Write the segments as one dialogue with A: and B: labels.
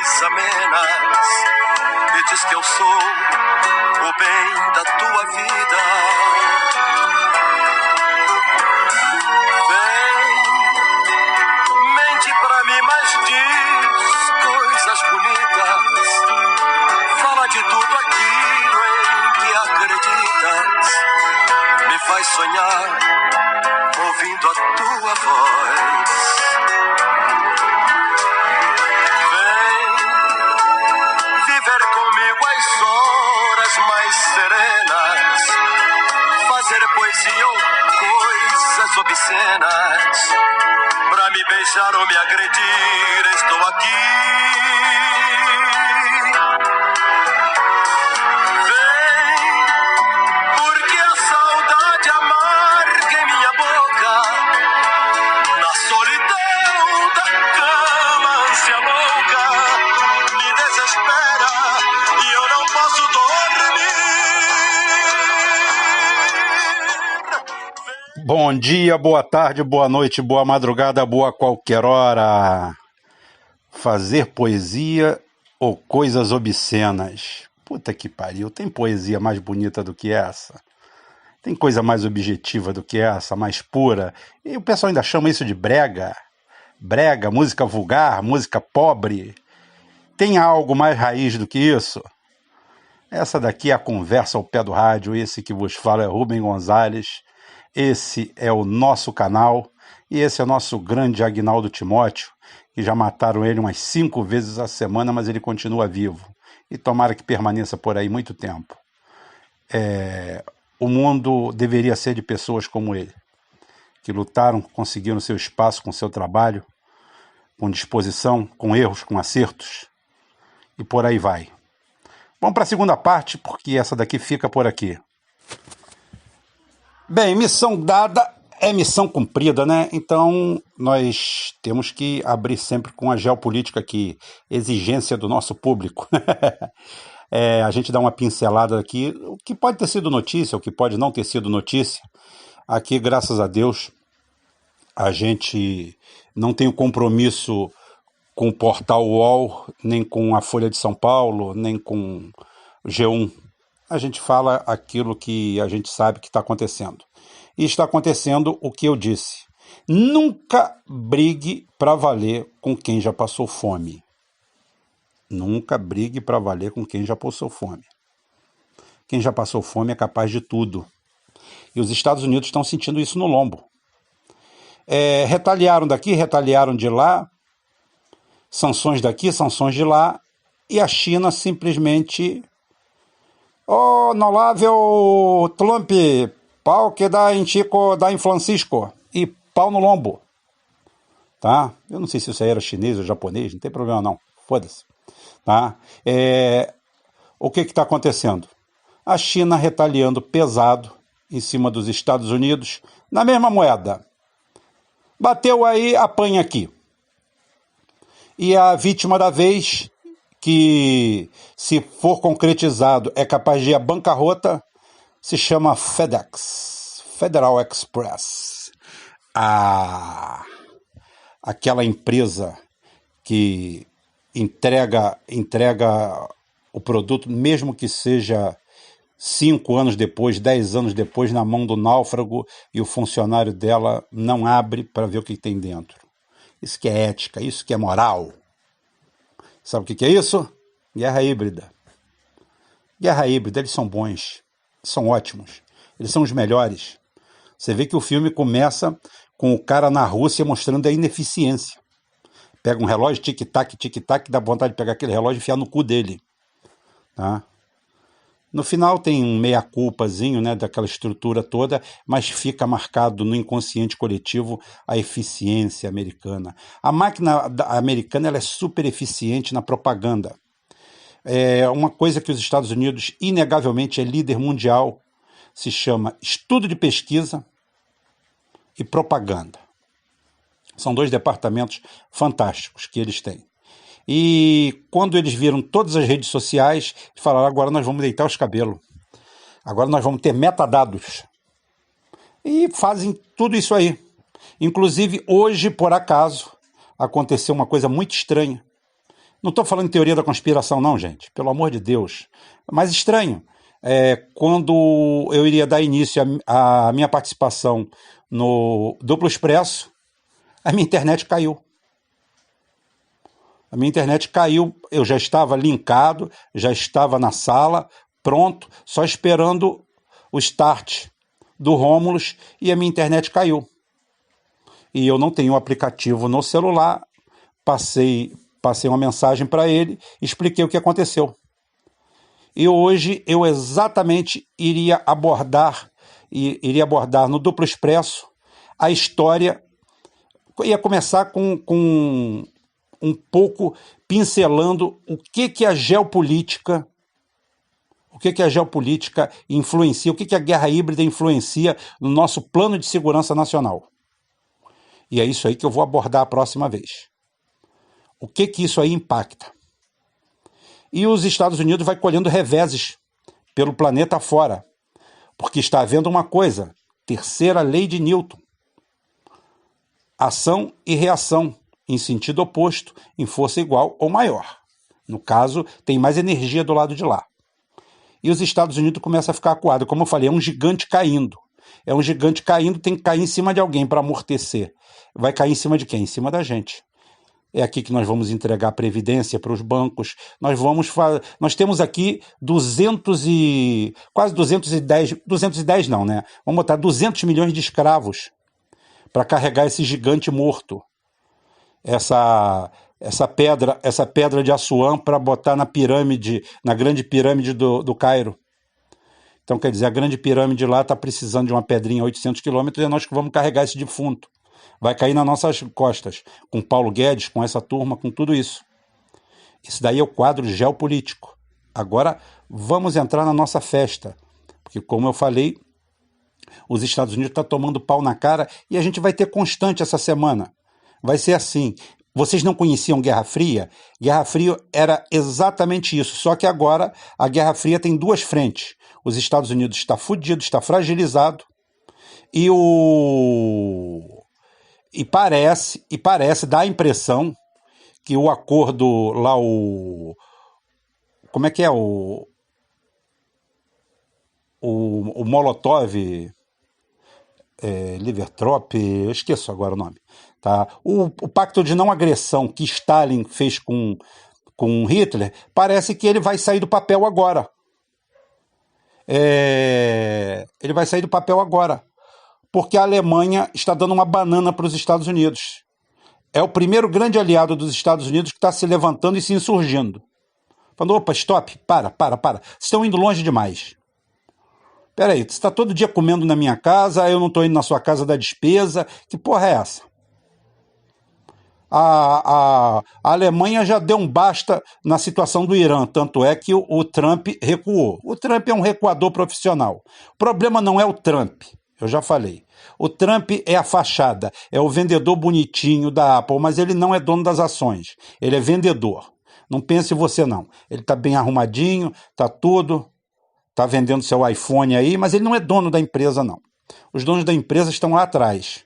A: mais amenas e diz que eu sou o bem da tua vida. Vem, mente pra mim, mas diz coisas bonitas. Fala de tudo aquilo em que acreditas. Me faz sonhar ouvindo a tua voz. Vem viver comigo as horas mais serenas, fazer poesia ou coisas obscenas. Pra me beijar ou me agredir, estou aqui.
B: Bom dia, boa tarde, boa noite, boa madrugada, boa qualquer hora. Fazer poesia ou coisas obscenas? Puta que pariu, tem poesia mais bonita do que essa? Tem coisa mais objetiva do que essa, mais pura? E o pessoal ainda chama isso de brega? Brega, música vulgar, música pobre? Tem algo mais raiz do que isso? Essa daqui é a conversa ao pé do rádio, esse que vos fala é Rubem Gonzalez. Esse é o nosso canal e esse é o nosso grande Agnaldo Timóteo, que já mataram ele umas 5 vezes a semana, mas ele continua vivo. E tomara que permaneça por aí muito tempo. O mundo deveria ser de pessoas como ele, que lutaram, conseguiram seu espaço com seu trabalho, com disposição, com erros, com acertos, e por aí vai. Vamos para a segunda parte, porque essa daqui fica por aqui. Bem, missão dada é missão cumprida, né? Então, nós temos que abrir sempre com a geopolítica aqui, exigência do nosso público. A gente dá uma pincelada aqui, o que pode ter sido notícia, o que pode não ter sido notícia. Aqui, graças a Deus, a gente não tem o compromisso com o portal UOL, nem com a Folha de São Paulo, nem com o G1. A gente fala aquilo que a gente sabe que está acontecendo. E está acontecendo o que eu disse. Nunca brigue para valer com quem já passou fome. Nunca brigue para valer com quem já passou fome. Quem já passou fome é capaz de tudo. E os Estados Unidos estão sentindo isso no lombo. Retaliaram daqui, retaliaram de lá, sanções daqui, sanções de lá, e a China simplesmente... Nolável Trump, pau que dá em Chico, dá em Francisco, e pau no lombo, tá? Eu não sei se isso aí era chinês ou japonês, não tem problema não, foda-se, tá? O que está acontecendo? A China retaliando pesado em cima dos Estados Unidos, na mesma moeda. Bateu aí, apanha aqui. E a vítima da vez... que, se for concretizado, é capaz de ir à bancarrota, se chama FedEx, Federal Express. Aquela empresa que entrega o produto, mesmo que seja 5 anos depois, 10 anos depois, na mão do náufrago, e o funcionário dela não abre para ver o que tem dentro. Isso que é ética, isso que é moral. Sabe o que é isso? Guerra híbrida. Guerra híbrida, eles são bons, são ótimos, eles são os melhores. Você vê que o filme começa com o cara na Rússia mostrando a ineficiência. Pega um relógio, tic-tac, dá vontade de pegar aquele relógio e enfiar no cu dele. Tá? No final tem um meia-culpazinho, né, daquela estrutura toda, mas fica marcado no inconsciente coletivo a eficiência americana. A máquina americana ela é super eficiente na propaganda. Uma coisa que os Estados Unidos, inegavelmente, é líder mundial, se chama estudo de pesquisa e propaganda. São 2 departamentos fantásticos que eles têm. E quando eles viram todas as redes sociais, falaram, agora nós vamos deitar os cabelos. Agora nós vamos ter metadados. E fazem tudo isso aí. Inclusive, hoje, por acaso, aconteceu uma coisa muito estranha. Não estou falando em teoria da conspiração, não, gente. Pelo amor de Deus. Mas estranho. Quando eu iria dar início à minha participação no Duplo Expresso, a minha internet caiu. A minha internet caiu, eu já estava linkado, já estava na sala, pronto, só esperando o start do Rômulus e a minha internet caiu. E eu não tenho o aplicativo no celular, passei uma mensagem para ele, expliquei o que aconteceu. E hoje eu exatamente iria abordar no Duplo Expresso a história, ia começar com um pouco pincelando o que a geopolítica influencia, o que a guerra híbrida influencia no nosso plano de segurança nacional. E é isso aí que eu vou abordar a próxima vez. O que isso aí impacta? E os Estados Unidos vai colhendo reveses pelo planeta afora, porque está havendo uma coisa, terceira lei de Newton. Ação e reação, em sentido oposto, em força igual ou maior. No caso, tem mais energia do lado de lá. E os Estados Unidos começam a ficar acuados. Como eu falei, é um gigante caindo. É um gigante caindo, tem que cair em cima de alguém para amortecer. Vai cair em cima de quem? Em cima da gente. É aqui que nós vamos entregar a previdência para os bancos. Nós temos aqui quase 210 não, né? Vamos botar 200 milhões de escravos para carregar esse gigante morto. Essa pedra de Assuã para botar na grande pirâmide do Cairo. Então, quer dizer, a grande pirâmide lá está precisando de uma pedrinha a 800 quilômetros e é nós que vamos carregar esse defunto. Vai cair nas nossas costas, com Paulo Guedes, com essa turma, com tudo isso. Isso daí é o quadro geopolítico. Agora, vamos entrar na nossa festa, porque, como eu falei, os Estados Unidos estão tomando pau na cara e a gente vai ter constante essa semana. Vai ser assim. Vocês não conheciam Guerra Fria? Guerra Fria era exatamente isso, só que agora a Guerra Fria tem duas frentes. Os Estados Unidos está fudido, está fragilizado, e parece, dá a impressão que o acordo lá, como é que é o Molotov, Ribbentrop, eu esqueço agora o nome, tá? O pacto de não agressão que Stalin fez com Hitler, parece que ele vai sair do papel agora. Ele vai sair do papel agora, porque a Alemanha está dando uma banana para os Estados Unidos. É o primeiro grande aliado dos Estados Unidos que está se levantando e se insurgindo. Falando, opa, stop, para. Vocês estão indo longe demais. Peraí, você está todo dia comendo na minha casa, eu não estou indo na sua casa da despesa. Que porra é essa? A Alemanha já deu um basta na situação do Irã, tanto é que o Trump recuou. O Trump é um recuador profissional. O problema não é o Trump, eu já falei. O Trump é a fachada, é o vendedor bonitinho da Apple, mas ele não é dono das ações, ele é vendedor. Não pense você não, ele está bem arrumadinho, está tudo, está vendendo seu iPhone aí, mas ele não é dono da empresa não. Os donos da empresa estão lá atrás.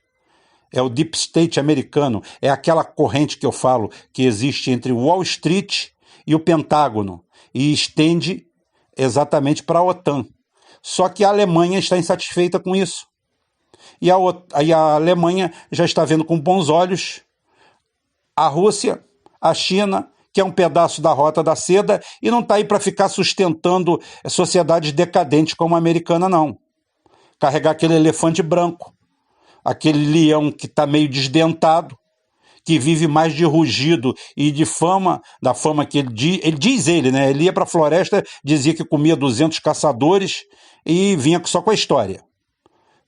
B: É o Deep State americano, é aquela corrente que eu falo que existe entre Wall Street e o Pentágono e estende exatamente para a OTAN. Só que a Alemanha está insatisfeita com isso. E a Alemanha já está vendo com bons olhos a Rússia, a China, que é um pedaço da Rota da Seda e não está aí para ficar sustentando sociedades decadentes como a americana, não. Carregar aquele elefante branco. Aquele leão que está meio desdentado, que vive mais de rugido e de fama, da fama que ele diz, né? Ele ia para a floresta, dizia que comia 200 caçadores e vinha só com a história.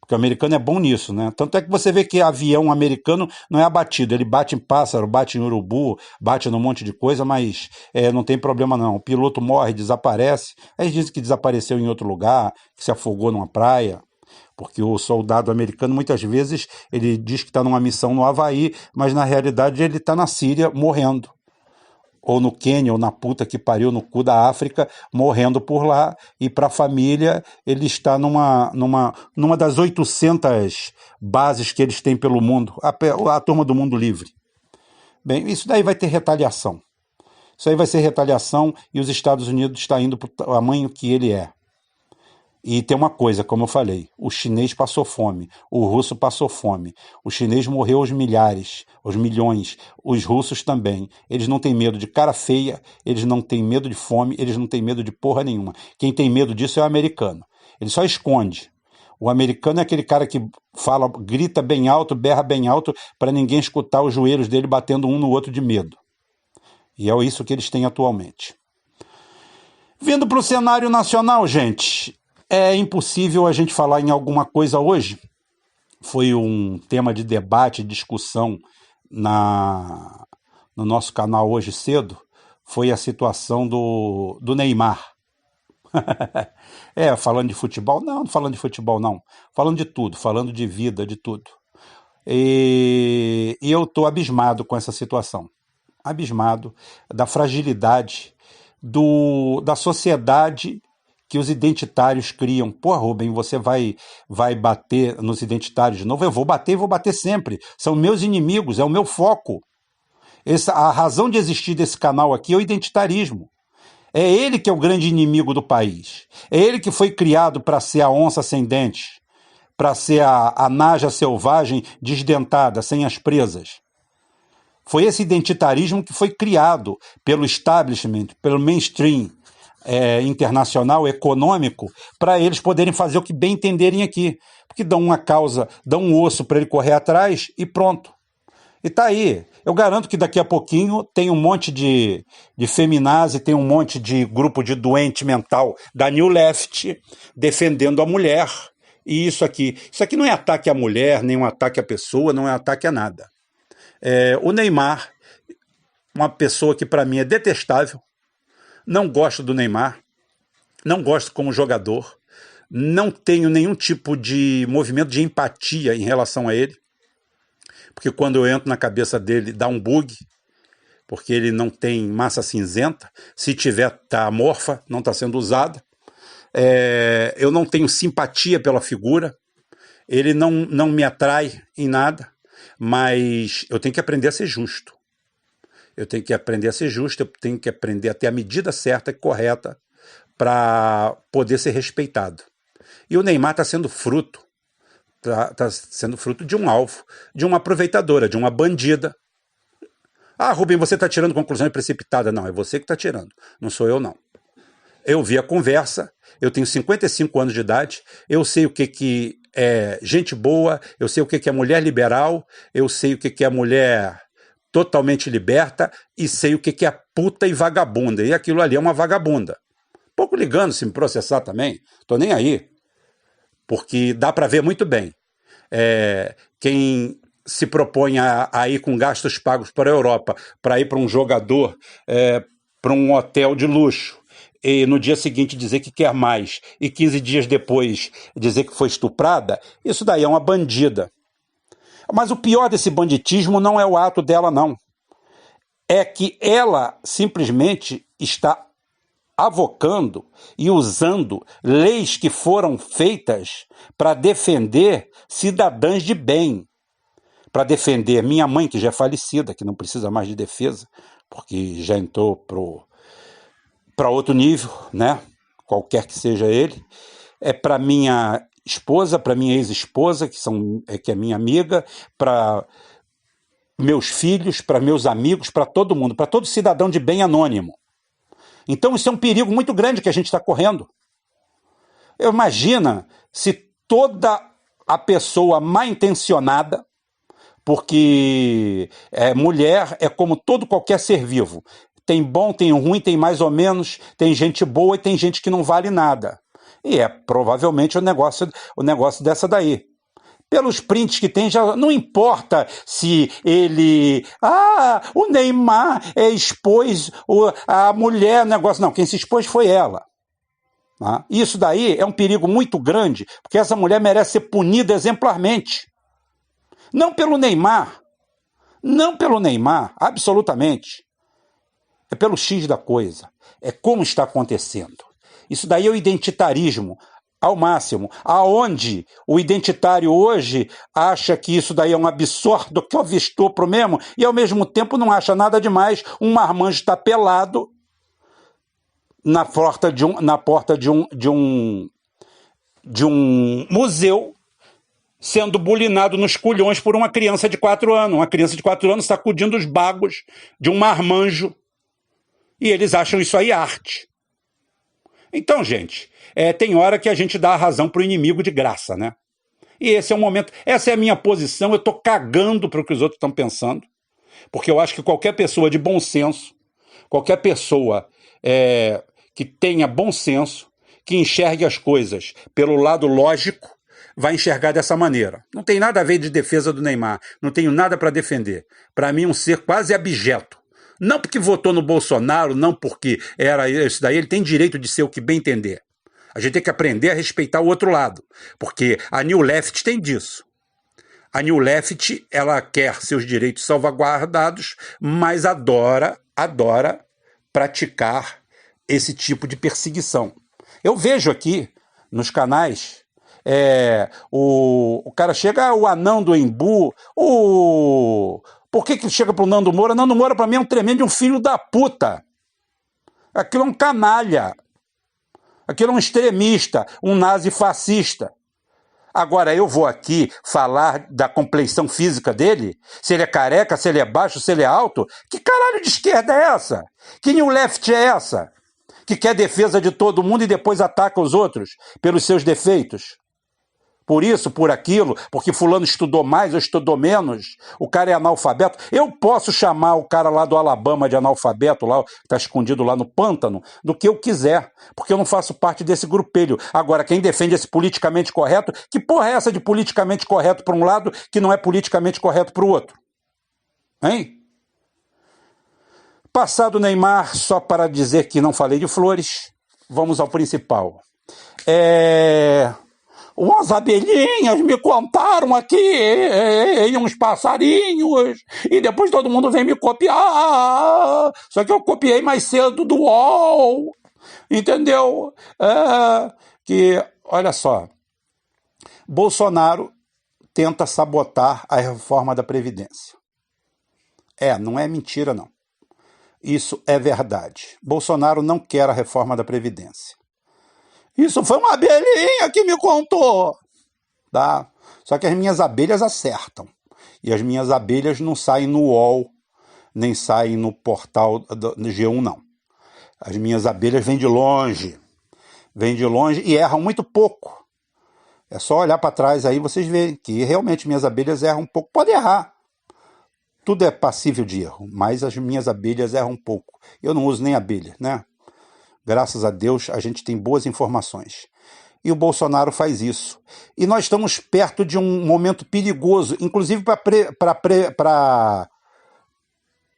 B: Porque o americano é bom nisso, né? Tanto é que você vê que avião americano não é abatido, ele bate em pássaro, bate em urubu, bate num monte de coisa, mas não tem problema não. O piloto morre, desaparece, aí dizem que desapareceu em outro lugar, que se afogou numa praia. Porque o soldado americano, muitas vezes, ele diz que está numa missão no Havaí, mas na realidade ele está na Síria morrendo. Ou no Quênia, ou na puta que pariu, no cu da África, morrendo por lá. E para a família, ele está numa das 800 bases que eles têm pelo mundo, a turma do mundo livre. Bem, isso daí vai ter retaliação. Isso aí vai ser retaliação e os Estados Unidos está indo para o tamanho que ele é. E tem uma coisa, como eu falei, o chinês passou fome, o russo passou fome, o chinês morreu aos milhares, aos milhões, os russos também. Eles não têm medo de cara feia, eles não têm medo de fome, eles não têm medo de porra nenhuma. Quem tem medo disso é o americano. Ele só esconde. O americano é aquele cara que fala, grita bem alto, berra bem alto, para ninguém escutar os joelhos dele batendo um no outro de medo. E é isso que eles têm atualmente. Vindo para o cenário nacional, gente, é impossível a gente falar em alguma coisa hoje. Foi um tema de debate, discussão no nosso canal hoje cedo, foi a situação do Neymar. Falando de futebol? Não falando de futebol, não. Falando de tudo, falando de vida, de tudo. E eu estou abismado com essa situação. Abismado da fragilidade da sociedade que os identitários criam. Pô, Rubem, você vai bater nos identitários de novo? Eu vou bater e vou bater sempre. São meus inimigos, é o meu foco. A razão de existir desse canal aqui é o identitarismo. É ele que é o grande inimigo do país. É ele que foi criado para ser a onça sem dentes, para ser a naja selvagem desdentada, sem as presas. Foi esse identitarismo que foi criado pelo establishment, pelo mainstream internacional, econômico, para eles poderem fazer o que bem entenderem aqui. Porque dão uma causa, dão um osso para ele correr atrás e pronto. E tá aí. Eu garanto que daqui a pouquinho tem um monte de feminazi, tem um monte de grupo de doente mental da New Left defendendo a mulher. E isso aqui não é ataque à mulher, nem um ataque à pessoa, não é ataque a nada. O Neymar, uma pessoa que para mim é detestável, não gosto do Neymar, não gosto como jogador, não tenho nenhum tipo de movimento de empatia em relação a ele, porque quando eu entro na cabeça dele dá um bug, porque ele não tem massa cinzenta, se tiver tá amorfa, não está sendo usada. Eu não tenho simpatia pela figura, ele não me atrai em nada, mas eu tenho que aprender a ser justo. Eu tenho que aprender a ser justo, eu tenho que aprender a ter a medida certa e correta para poder ser respeitado. E o Neymar está sendo fruto de um alvo, de uma aproveitadora, de uma bandida. Ah, Rubem, você está tirando conclusão precipitada. Não, é você que está tirando, não sou eu não. Eu vi a conversa, eu tenho 55 anos de idade, eu sei o que é gente boa, eu sei o que é mulher liberal, eu sei o que é mulher totalmente liberta e sei o que é puta e vagabunda. E aquilo ali é uma vagabunda. Pouco ligando se me processar também, tô nem aí. Porque dá para ver muito bem. Quem se propõe a ir com gastos pagos para a Europa, para ir para um jogador, para um hotel de luxo, e no dia seguinte dizer que quer mais, e 15 dias depois dizer que foi estuprada, isso daí é uma bandida. Mas o pior desse banditismo não é o ato dela, não. É que ela simplesmente está avocando e usando leis que foram feitas para defender cidadãs de bem, para defender minha mãe, que já é falecida, que não precisa mais de defesa, porque já entrou para outro nível, né? Qualquer que seja ele, para minha esposa, para minha ex-esposa, que é minha amiga, para meus filhos, para meus amigos, para todo mundo, para todo cidadão de bem anônimo. Então isso é um perigo muito grande que a gente está correndo. Imagina se toda a pessoa mal intencionada, porque mulher é como qualquer ser vivo. Tem bom, tem ruim, tem mais ou menos, tem gente boa e tem gente que não vale nada. E provavelmente o negócio dessa daí. Pelos prints que tem, já não importa se ele... o Neymar expôs a mulher, negócio. Não, quem se expôs foi ela. Isso daí é um perigo muito grande, porque essa mulher merece ser punida exemplarmente. Não pelo Neymar, absolutamente. É pelo X da coisa. É como está acontecendo. Isso daí é o identitarismo ao máximo. Aonde o identitário hoje acha que isso daí é um absurdo, que é o estupro mesmo, e ao mesmo tempo não acha nada demais. Um marmanjo está pelado na porta de um museu, sendo bulinado nos culhões por uma criança de 4 anos. Uma criança de 4 anos sacudindo os bagos de um marmanjo. E eles acham isso aí arte. Então, gente, tem hora que a gente dá a razão pro inimigo de graça, né? E esse é o momento, essa é a minha posição, eu tô cagando para o que os outros estão pensando, porque eu acho que qualquer pessoa de bom senso, qualquer pessoa que tenha bom senso, que enxergue as coisas pelo lado lógico, vai enxergar dessa maneira. Não tem nada a ver de defesa do Neymar, não tenho nada para defender. Para mim, um ser quase abjeto. Não porque votou no Bolsonaro, não porque era isso daí, ele tem direito de ser o que bem entender. A gente tem que aprender a respeitar o outro lado, porque a New Left tem disso. A New Left, ela quer seus direitos salvaguardados, mas adora praticar esse tipo de perseguição. Eu vejo aqui nos canais, o cara chega, o anão do Embu, por que chega pro Nando Moura? Nando Moura pra mim é um tremendo um filho da puta. Aquilo é um canalha. Aquilo é um extremista, um nazi-fascista. Agora, eu vou aqui falar da compleição física dele? Se ele é careca, se ele é baixo, se ele é alto? Que caralho de esquerda é essa? Que New Left é essa? Que quer defesa de todo mundo e depois ataca os outros pelos seus defeitos? Por isso, por aquilo, porque fulano estudou mais ou estudou menos, o cara é analfabeto. Eu posso chamar o cara lá do Alabama de analfabeto, lá, que está escondido lá no pântano, do que eu quiser, porque eu não faço parte desse grupelho. Agora, quem defende esse politicamente correto, que porra é essa de politicamente correto para um lado que não é politicamente correto para o outro? Hein? Passado o Neymar, só para dizer que não falei de flores, vamos ao principal. Umas abelhinhas me contaram aqui, uns passarinhos, e depois todo mundo vem me copiar. Só que eu copiei mais cedo do UOL, entendeu? Olha só, Bolsonaro tenta sabotar a reforma da Previdência. Não é mentira, não. Isso é verdade. Bolsonaro não quer a reforma da Previdência. Isso foi uma abelhinha que me contou, tá? Só que as minhas abelhas acertam. E as minhas abelhas não saem no UOL, nem saem no portal do G1, não. As minhas abelhas vêm de longe e erram muito pouco. É só olhar para trás aí, vocês veem que realmente minhas abelhas erram um pouco. Pode errar. Tudo é passível de erro, mas as minhas abelhas erram um pouco. Eu não uso nem abelha, né? Graças a Deus, a gente tem boas informações. E o Bolsonaro faz isso. E nós estamos perto de um momento perigoso, inclusive para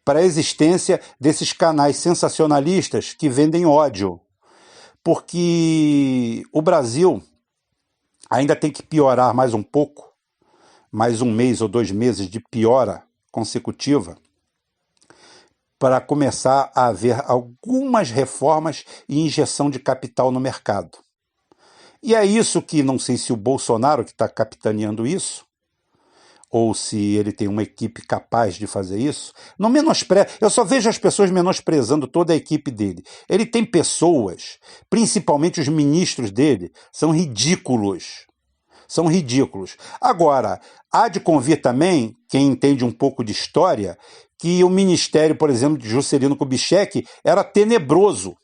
B: a existência desses canais sensacionalistas que vendem ódio. Porque o Brasil ainda tem que piorar mais um pouco, mais 1 mês ou 2 meses de piora consecutiva, para começar a haver algumas reformas e injeção de capital no mercado. E é isso que, não sei se o Bolsonaro que está capitaneando isso, ou se ele tem uma equipe capaz de fazer isso, não eu só vejo as pessoas menosprezando toda a equipe dele. Ele tem pessoas, principalmente os ministros dele, são ridículos. São ridículos. Agora, há de convir também, quem entende um pouco de história, que o ministério, por exemplo, de Juscelino Kubitschek era tenebroso,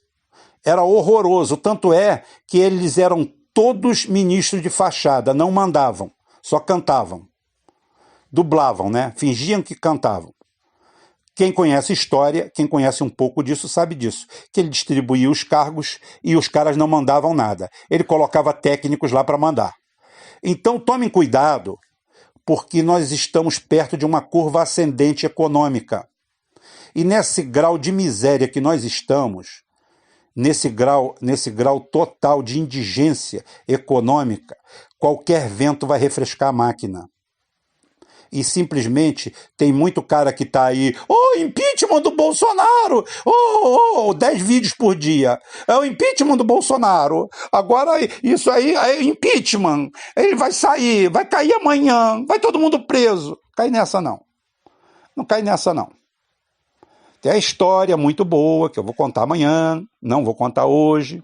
B: era horroroso. Tanto é que eles eram todos ministros de fachada, não mandavam, só cantavam. Dublavam, né? Fingiam que cantavam. Quem conhece história, quem conhece um pouco disso, sabe disso. Que ele distribuía os cargos e os caras não mandavam nada. Ele colocava técnicos lá para mandar. Então tomem cuidado, porque nós estamos perto de uma curva ascendente econômica. E nesse grau de miséria que nós estamos, nesse grau total de indigência econômica, qualquer vento vai refrescar a máquina. E simplesmente tem muito cara que tá aí, impeachment do Bolsonaro, 10 vídeos por dia, é o impeachment do Bolsonaro, agora isso aí é impeachment, ele vai sair, vai cair amanhã, vai todo mundo preso. Cai nessa não, não cai nessa não. Tem a história muito boa, que eu vou contar amanhã, não vou contar hoje,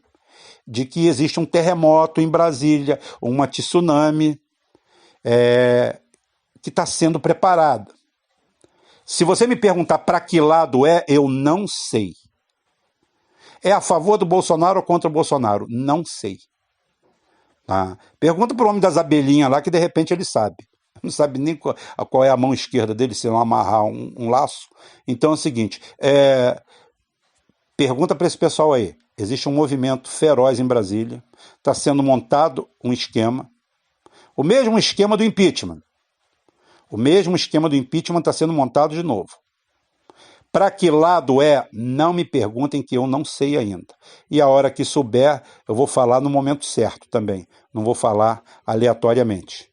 B: de que existe um terremoto em Brasília, uma tsunami, que está sendo preparada. Se você me perguntar para que lado é, eu não sei. É a favor do Bolsonaro ou contra o Bolsonaro? Não sei. Tá? Pergunta para o homem das abelhinhas lá, que de repente ele sabe. Não sabe nem qual é a mão esquerda dele, se não amarrar um laço. Então é o seguinte, pergunta para esse pessoal aí. Existe um movimento feroz em Brasília, está sendo montado um esquema, o mesmo esquema do impeachment. O mesmo esquema do impeachment está sendo montado de novo. Para que lado é, não me perguntem, que eu não sei ainda. E a hora que souber, eu vou falar no momento certo também. Não vou falar aleatoriamente.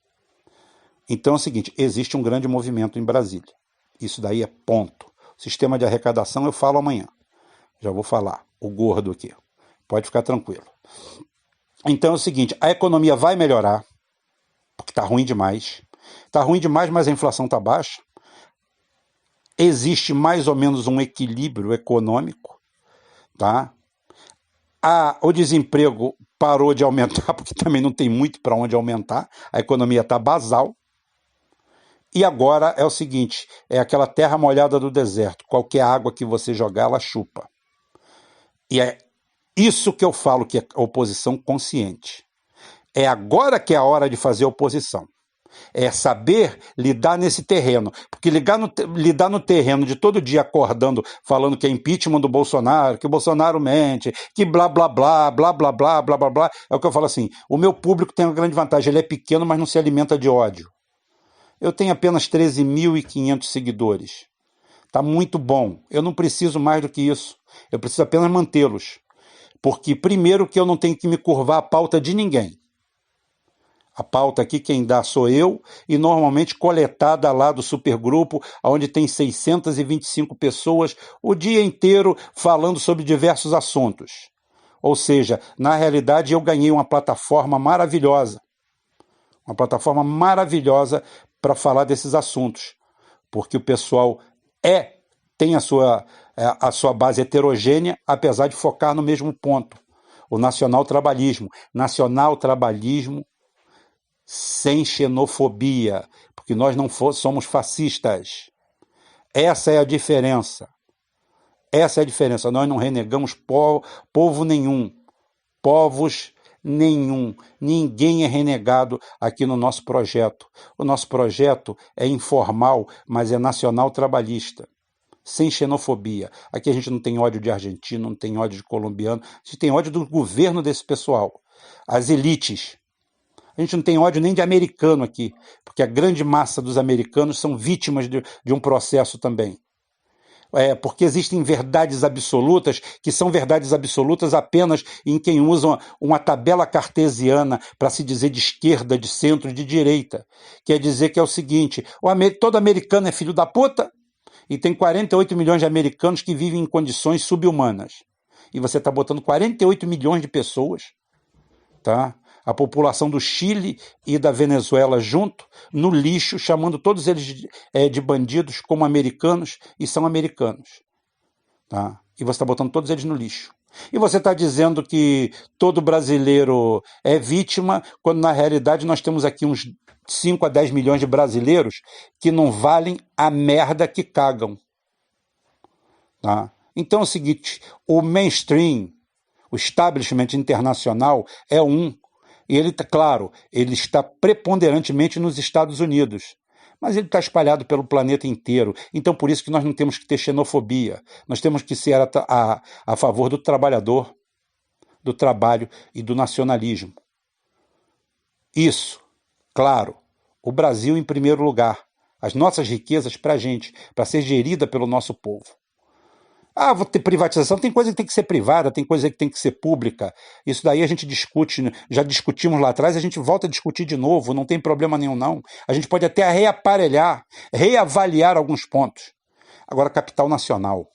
B: Então é o seguinte, existe um grande movimento em Brasília. Isso daí é ponto. O sistema de arrecadação eu falo amanhã. Já vou falar, o gordo aqui. Pode ficar tranquilo. Então é o seguinte, a economia vai melhorar, porque está ruim demais. Está ruim demais, mas a inflação está baixa. Existe mais ou menos um equilíbrio econômico. Tá? O desemprego parou de aumentar, porque também não tem muito para onde aumentar. A economia está basal. E agora é o seguinte, é aquela terra molhada do deserto. Qualquer água que você jogar, ela chupa. E é isso que eu falo que é oposição consciente. É agora que é a hora de fazer oposição. É saber lidar nesse terreno. Porque lidar no terreno de todo dia acordando, falando que é impeachment do Bolsonaro, que o Bolsonaro mente, que blá, blá, blá, blá, blá, blá, blá, blá, blá. É o que eu falo assim, o meu público tem uma grande vantagem, ele é pequeno, mas não se alimenta de ódio. Eu tenho apenas 13.500 seguidores. Está muito bom. Eu não preciso mais do que isso. Eu preciso apenas mantê-los. Porque, primeiro, que eu não tenho que me curvar à pauta de ninguém. A pauta aqui quem dá sou eu, e normalmente coletada lá do supergrupo, onde tem 625 pessoas o dia inteiro falando sobre diversos assuntos. Ou seja, na realidade eu ganhei uma plataforma maravilhosa. Uma plataforma maravilhosa para falar desses assuntos. Porque o pessoal tem a sua base heterogênea, apesar de focar no mesmo ponto. O nacional-trabalhismo. Nacional-trabalhismo sem xenofobia, porque nós não somos fascistas. Essa é a diferença. Essa é a diferença. Nós não renegamos povo nenhum. Povos nenhum. Ninguém é renegado aqui no nosso projeto. O nosso projeto é informal, mas é nacional-trabalhista. Sem xenofobia. Aqui a gente não tem ódio de argentino, não tem ódio de colombiano, a gente tem ódio do governo desse pessoal. As elites. A gente não tem ódio nem de americano aqui, porque a grande massa dos americanos são vítimas de um processo também. Porque existem verdades absolutas, que são verdades absolutas apenas em quem usa uma tabela cartesiana para se dizer de esquerda, de centro, de direita. Quer dizer que é o seguinte, todo americano é filho da puta, e tem 48 milhões de americanos que vivem em condições subhumanas. E você está botando 48 milhões de pessoas, tá? A população do Chile e da Venezuela junto, no lixo, chamando todos eles de bandidos como americanos, e são americanos. Tá? E você está botando todos eles no lixo. E você está dizendo que todo brasileiro é vítima, quando na realidade nós temos aqui uns 5 a 10 milhões de brasileiros que não valem a merda que cagam. Tá? Então é o seguinte, o mainstream, o establishment internacional é e ele, claro, ele está preponderantemente nos Estados Unidos, mas ele está espalhado pelo planeta inteiro. Então, por isso que nós não temos que ter xenofobia. Nós temos que ser a favor do trabalhador, do trabalho e do nacionalismo. Isso, claro, o Brasil em primeiro lugar. As nossas riquezas para a gente, para ser gerida pelo nosso povo. Ah, vou ter privatização, tem coisa que tem que ser privada, tem coisa que tem que ser pública. Isso daí a gente discute, já discutimos lá atrás, a gente volta a discutir de novo, não tem problema nenhum não. A gente pode até reaparelhar, reavaliar alguns pontos. Agora, capital nacional.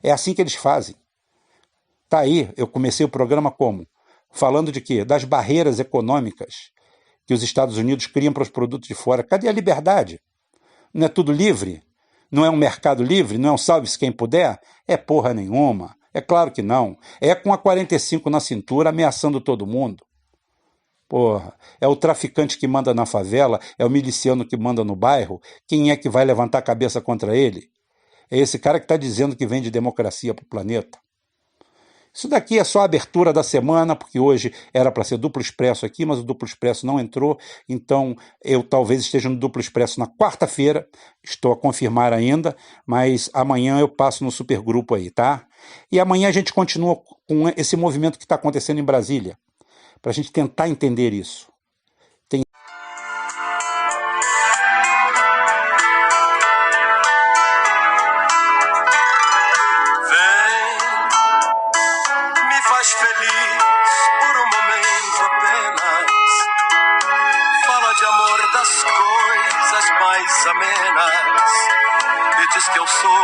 B: É assim que eles fazem. Tá aí, eu comecei o programa como? Falando de quê? Das barreiras econômicas que os Estados Unidos criam para os produtos de fora. Cadê a liberdade? Não é tudo livre? Não é um mercado livre? Não é um salve-se quem puder? É porra nenhuma. É claro que não. É com a 45 na cintura ameaçando todo mundo. Porra, é o traficante que manda na favela, é o miliciano que manda no bairro. Quem é que vai levantar a cabeça contra ele? É esse cara que está dizendo que vem de democracia para o planeta. Isso daqui é só a abertura da semana, porque hoje era para ser duplo expresso aqui, mas o duplo expresso não entrou, então eu talvez esteja no duplo expresso na quarta-feira, estou a confirmar ainda, mas amanhã eu passo no supergrupo aí, tá? E amanhã a gente continua com esse movimento que está acontecendo em Brasília, para a gente tentar entender isso.
A: Faz feliz por um momento apenas. Fala de amor, das coisas mais amenas, e diz que eu sou